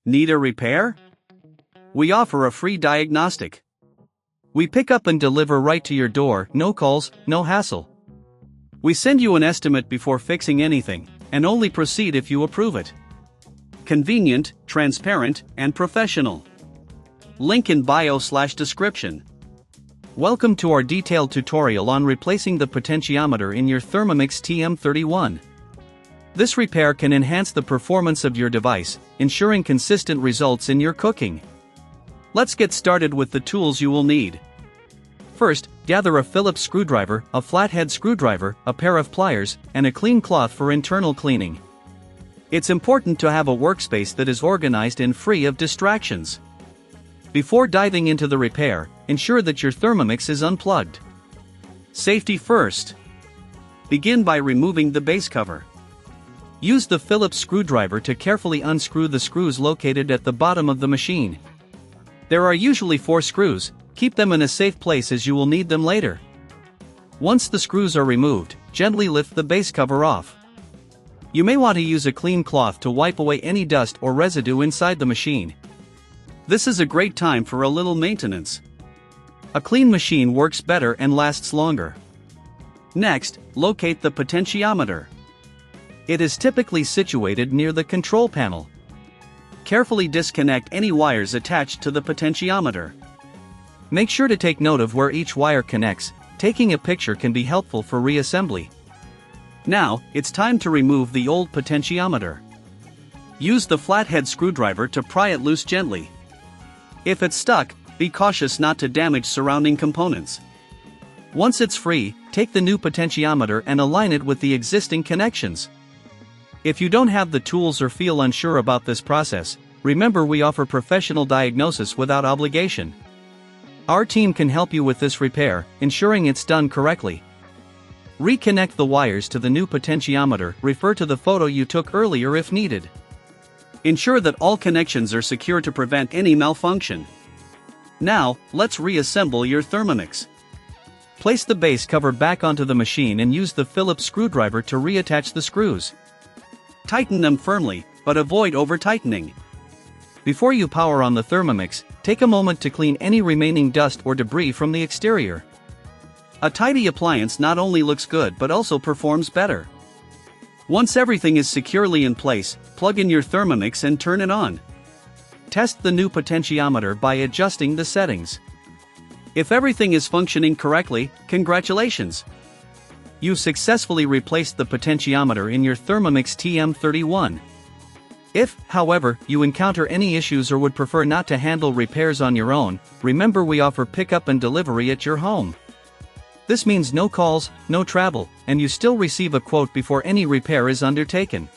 Need a repair? We offer a free diagnostic. We pick up and deliver right to your door, no calls, no hassle. We send you an estimate before fixing anything, and only proceed if you approve it. Convenient, transparent, and professional. Link in bio/description. Welcome to our detailed tutorial on replacing the potentiometer in your Thermomix TM31. This repair can enhance the performance of your device, ensuring consistent results in your cooking. Let's get started with the tools you will need. First, gather a Phillips screwdriver, a flathead screwdriver, a pair of pliers, and a clean cloth for internal cleaning. It's important to have a workspace that is organized and free of distractions. Before diving into the repair, ensure that your Thermomix is unplugged. Safety first. Begin by removing the base cover. Use the Phillips screwdriver to carefully unscrew the screws located at the bottom of the machine. There are usually 4 screws. Keep them in a safe place as you will need them later. Once the screws are removed, gently lift the base cover off. You may want to use a clean cloth to wipe away any dust or residue inside the machine. This is a great time for a little maintenance. A clean machine works better and lasts longer. Next, locate the potentiometer. It is typically situated near the control panel. Carefully disconnect any wires attached to the potentiometer. Make sure to take note of where each wire connects. Taking a picture can be helpful for reassembly. Now, it's time to remove the old potentiometer. Use the flathead screwdriver to pry it loose gently. If it's stuck, be cautious not to damage surrounding components. Once it's free, take the new potentiometer and align it with the existing connections. If you don't have the tools or feel unsure about this process, remember we offer professional diagnosis without obligation. Our team can help you with this repair, ensuring it's done correctly. Reconnect the wires to the new potentiometer. Refer to the photo you took earlier if needed. Ensure that all connections are secure to prevent any malfunction. Now, let's reassemble your Thermomix. Place the base cover back onto the machine and use the Phillips screwdriver to reattach the screws. Tighten them firmly, but avoid over-tightening. Before you power on the Thermomix, take a moment to clean any remaining dust or debris from the exterior. A tidy appliance not only looks good but also performs better. Once everything is securely in place, plug in your Thermomix and turn it on. Test the new potentiometer by adjusting the settings. If everything is functioning correctly, congratulations! You've successfully replaced the potentiometer in your Thermomix TM31. If, however, you encounter any issues or would prefer not to handle repairs on your own, remember we offer pickup and delivery at your home. This means no calls, no travel, and you still receive a quote before any repair is undertaken.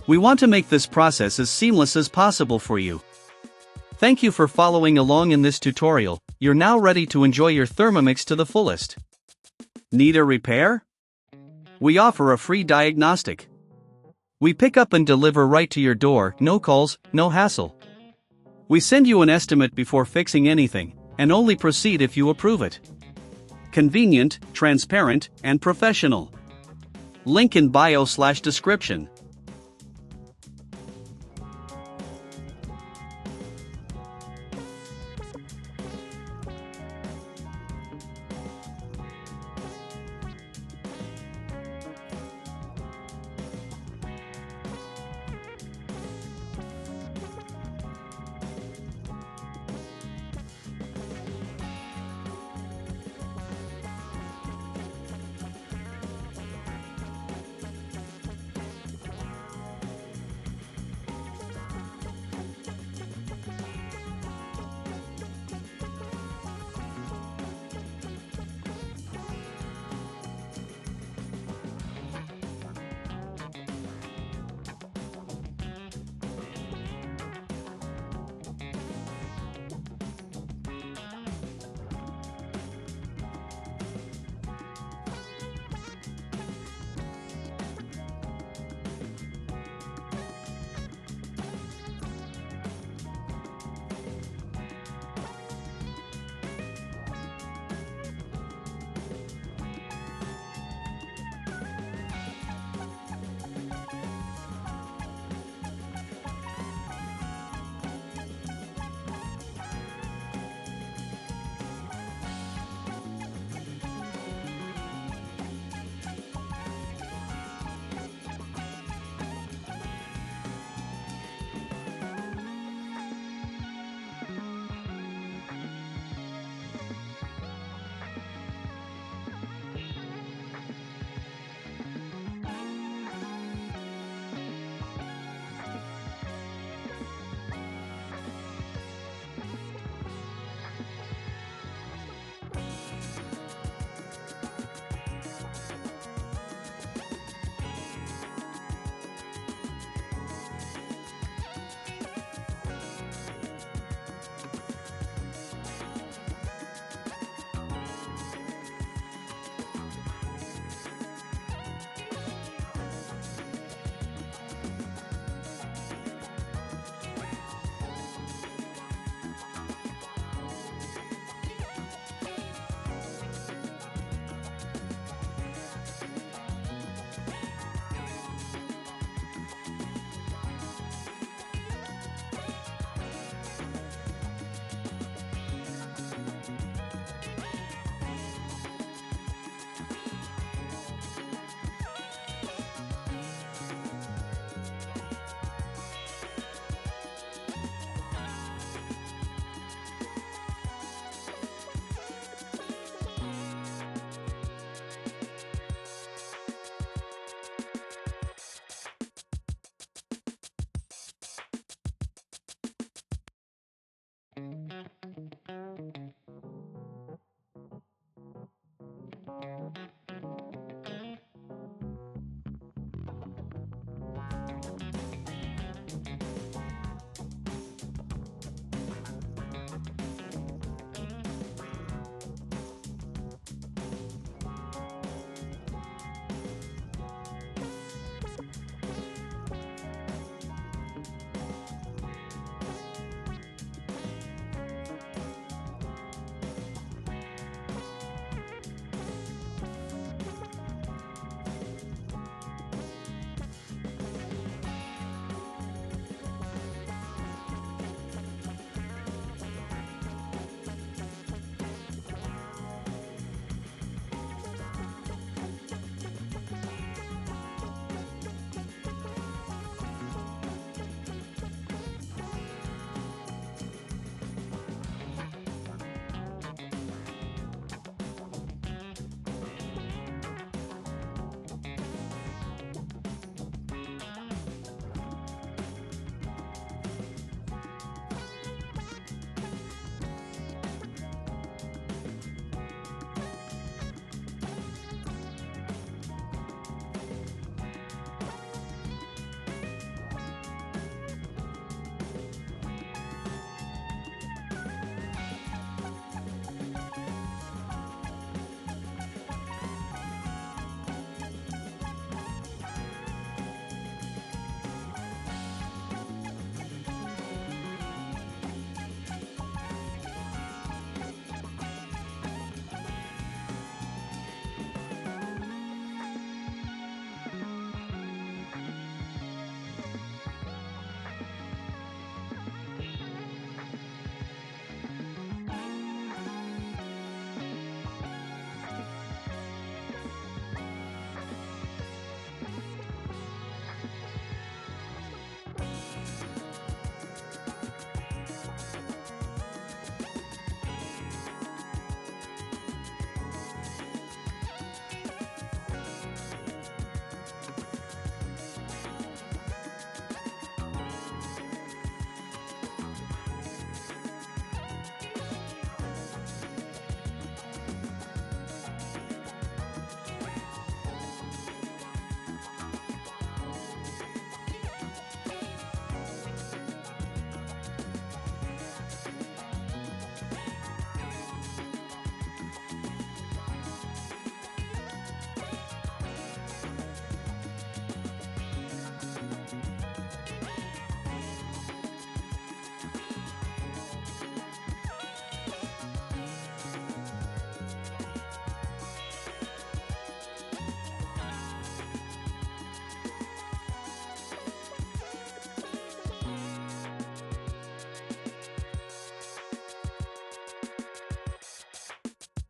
We want to make this process as seamless as possible for you. Thank you for following along in this tutorial. You're now ready to enjoy your Thermomix to the fullest. Need a repair? We offer a free diagnostic. We pick up and deliver right to your door, no calls, no hassle. We send you an estimate before fixing anything, and only proceed if you approve it. Convenient, transparent, and professional. Link in bio/description.